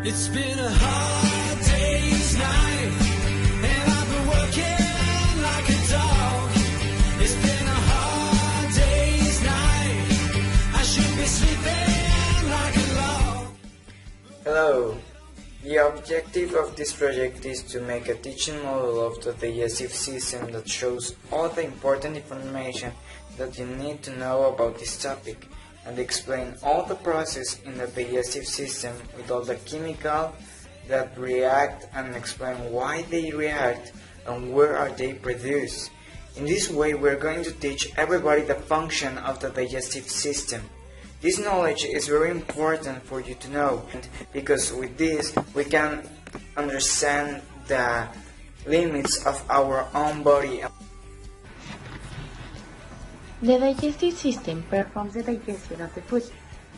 It's been a hard day's night, and I've been working like a dog. It's been a hard day's night, I should be sleeping like a log. Hello. The objective of this project is to make a teaching model of the digestive system that shows all the important information that you need to know about this topic, and explain all the process in the digestive system with all the chemicals that react, and explain why they react and where are they produced. In this way, we're going to teach everybody the function of the digestive system. This knowledge is very important for you to know, because with this we can understand the limits of our own body. The digestive system performs the digestion of the food.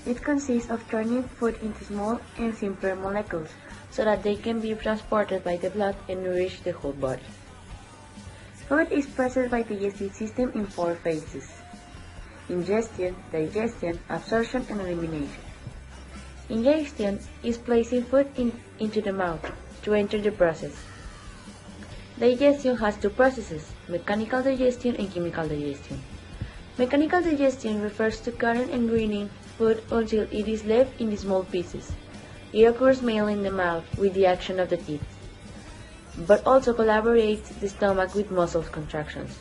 It consists of turning food into small and simpler molecules so that they can be transported by the blood and nourish the whole body. Food is processed by the digestive system in 4 phases: ingestion, digestion, absorption, and elimination. Ingestion is placing food into the mouth to enter the process. Digestion has 2 processes: mechanical digestion and chemical digestion. Mechanical digestion refers to cutting and grinding food until it is left in small pieces. It occurs mainly in the mouth with the action of the teeth, but also collaborates the stomach with muscle contractions.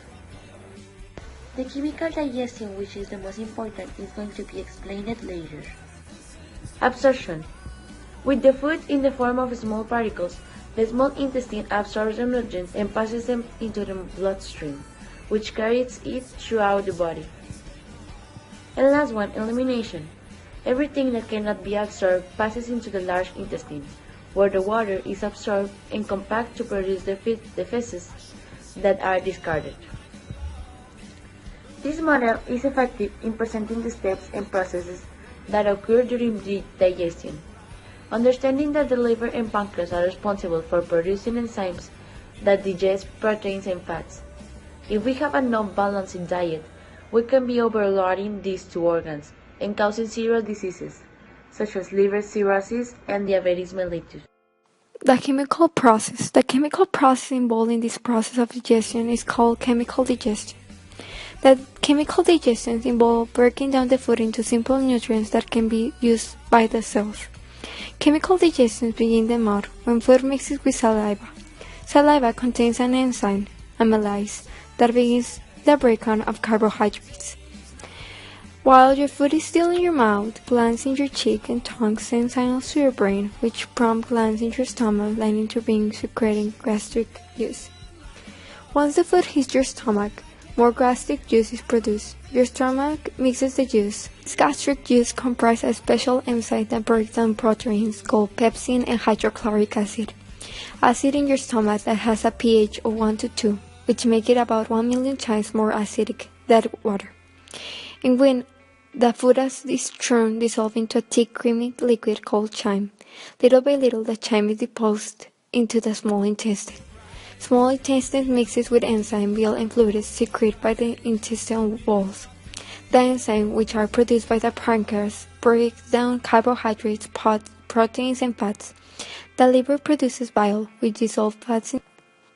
The chemical digestion, which is the most important, is going to be explained later. Absorption. With the food in the form of small particles, the small intestine absorbs the nutrients and passes them into the bloodstream, which carries it throughout the body. And last one, elimination. Everything that cannot be absorbed passes into the large intestine, where the water is absorbed and compacted to produce the feces that are discarded. This model is effective in presenting the steps and processes that occur during the digestion. Understanding that the liver and pancreas are responsible for producing enzymes that digest proteins and fats. If we have a non-balanced diet, we can be overloading these 2 organs and causing serious diseases, such as liver cirrhosis and diabetes mellitus. The chemical process involved in this process of digestion is called chemical digestion. The chemical digestions involve breaking down the food into simple nutrients that can be used by the cells. Chemical digestions begin in the mouth when food mixes with saliva. Saliva contains an enzyme, amylase, that begins the breakdown of carbohydrates. While your food is still in your mouth, glands in your cheek and tongue send signals to your brain, which prompt glands in your stomach lining to begin secreting gastric juice. Once the food hits your stomach, more gastric juice is produced. Your stomach mixes the juice. This gastric juice comprises a special enzyme that breaks down proteins called pepsin and hydrochloric acid. Acid in your stomach that has a pH of 1 to 2, which make it about 1 million times more acidic than water. And when the food is churned, dissolved into a thick creamy liquid called chyme. Little by little, the chyme is deposited into the small intestine. Small intestine mixes with enzyme, bile, and fluids secreted by the intestinal walls. The enzymes, which are produced by the pancreas, breaks down carbohydrates, proteins, and fats. The liver produces bile, which dissolves fats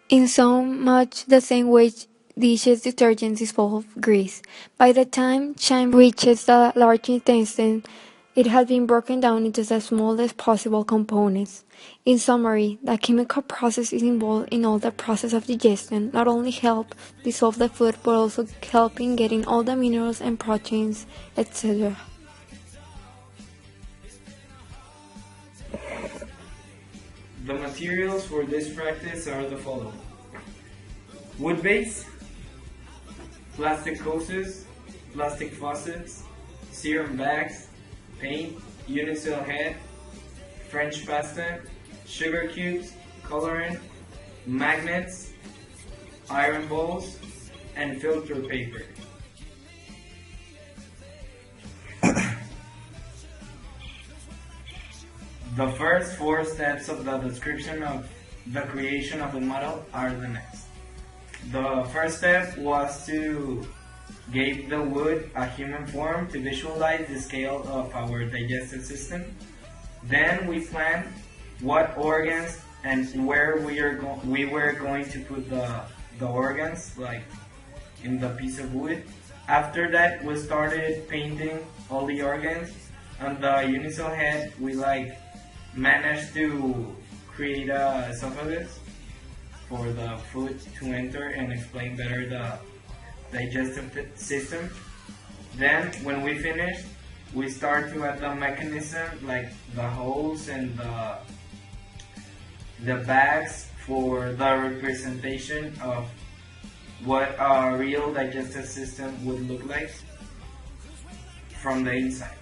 in so much the same way dishes detergents dissolve grease. By the time chyme reaches the large intestine, it has been broken down into the smallest possible components. In summary, the chemical process is involved in all the process of digestion, not only help dissolve the food, but also help in getting all the minerals and proteins, etc. The materials for this practice are the following: wood base, plastic hoses, plastic faucets, serum bags, paint, utensil head, French pasta, sugar cubes, colorant, magnets, iron bowls, and filter paper. The first 4 steps of the description of the creation of the model are the next. The first step was to give the wood a human form to visualize the scale of our digestive system. Then we planned what organs and where we were going to put the organs, like in the piece of wood. After that, we started painting all the organs. On the unisol head, we like managed to create a esophagus for the food to enter and explain better the digestive system. Then, when we finished, we start to add the mechanism, like the holes and the bags for the representation of what a real digestive system would look like from the inside.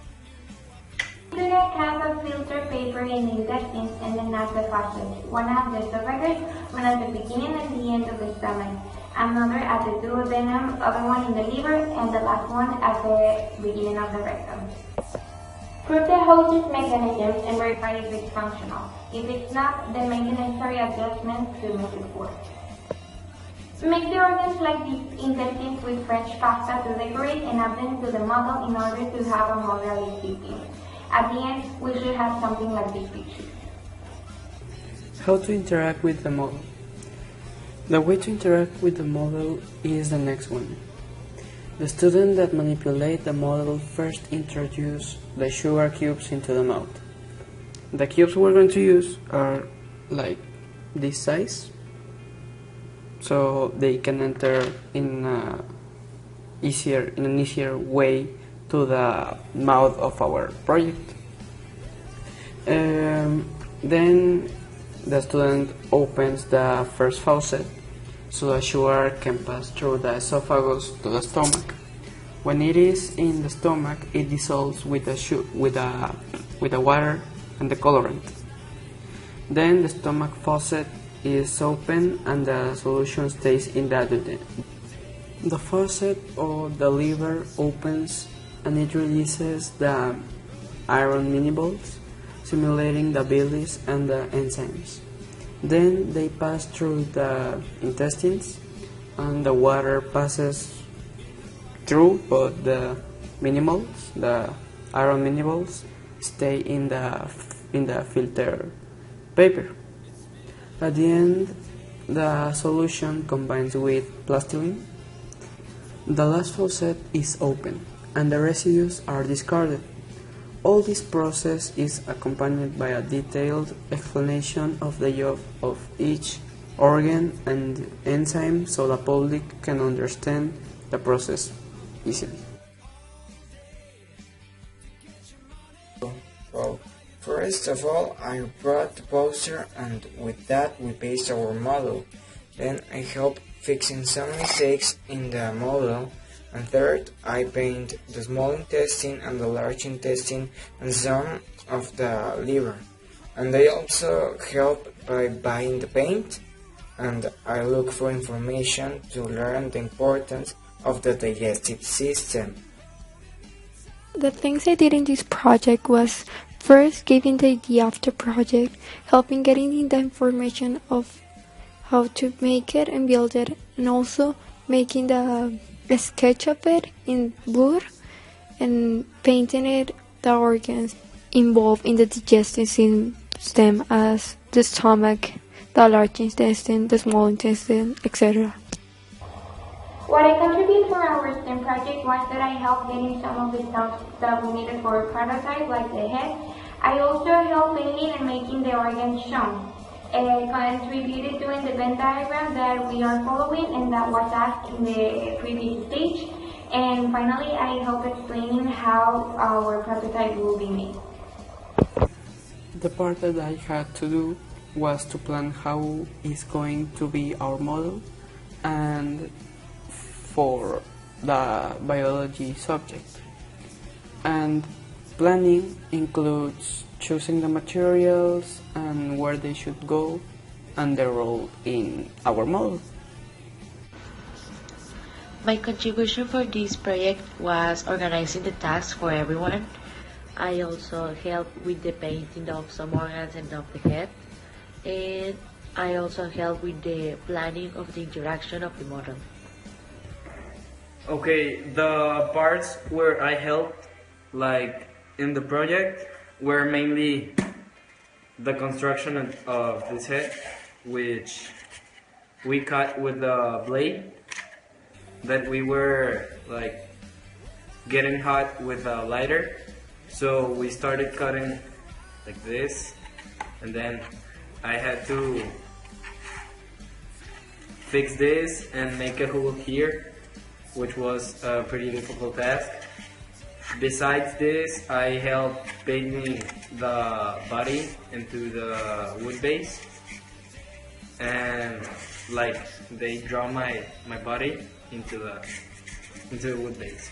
Student has a filter paper in the intestines and then has the facets. One at the esophagus, one at the beginning and the end of the stomach, another at the duodenum, other one in the liver, and the last one at the beginning of the rectum. Prove the host's mechanisms and verify if it's functional. If it's not, then make the necessary adjustments to make it work. Make the organs like the intestines with French pasta to decorate and add them to the model in order to have a more realistic view. At the end, we should have something like this picture. How to interact with the model. The way to interact with the model is the next one. The student that manipulate the model first introduce the sugar cubes into the mouth. The cubes we're going to use are like this size, so they can enter in an easier way to the mouth of our project. Then the student opens the first faucet so the sugar can pass through the esophagus to the stomach. When it is in the stomach, it dissolves with the water and the colorant. Then the stomach faucet is open and the solution stays in the duodenum. The faucet or the liver opens and it releases the iron mini-balls, simulating the bilis and the enzymes. Then they pass through the intestines and the water passes through, but the mini-balls, the iron mini-balls, stay in the filter paper. At the end, the solution combines with plastilin. The last faucet is open and the residues are discarded. All this process is accompanied by a detailed explanation of the job of each organ and enzyme so the public can understand the process easily. Well, first of all, I brought the poster and with that we based our model. Then I helped fixing some mistakes in the model. And third, I paint the small intestine and the large intestine and some of the liver. And I also help by buying the paint, and I look for information to learn the importance of the digestive system. The things I did in this project was first giving the idea of the project, helping getting the information of how to make it and build it, and also making the sketch of it in blur and painting it the organs involved in the digestive system as the stomach, the large intestine, the small intestine, etc. What I contributed for our STEM project was that I helped getting some of the stuff that we needed for a prototype, like the head. I also helped painting and making the organs shown. Contributed doing the Venn diagram that we are following and that was asked in the previous stage. And finally, I helped explaining how our prototype will be made. The part that I had to do was to plan how is going to be our model and for the biology subject. And planning includes choosing the materials and where they should go and their role in our model. My contribution for this project was organizing the tasks for everyone. I also helped with the painting of some organs and of the head. And I also helped with the planning of the interaction of the model. Okay, the parts where I helped, like in the project, were mainly the construction of this head, which we cut with the blade that we were like getting hot with a lighter. So we started cutting like this, and then I had to fix this and make a hole here, which was a pretty difficult task. Besides this, I helped painting the body into the wood base, and like they draw my body into the wood base.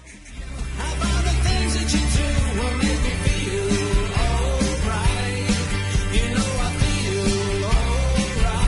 How about the things that you do will make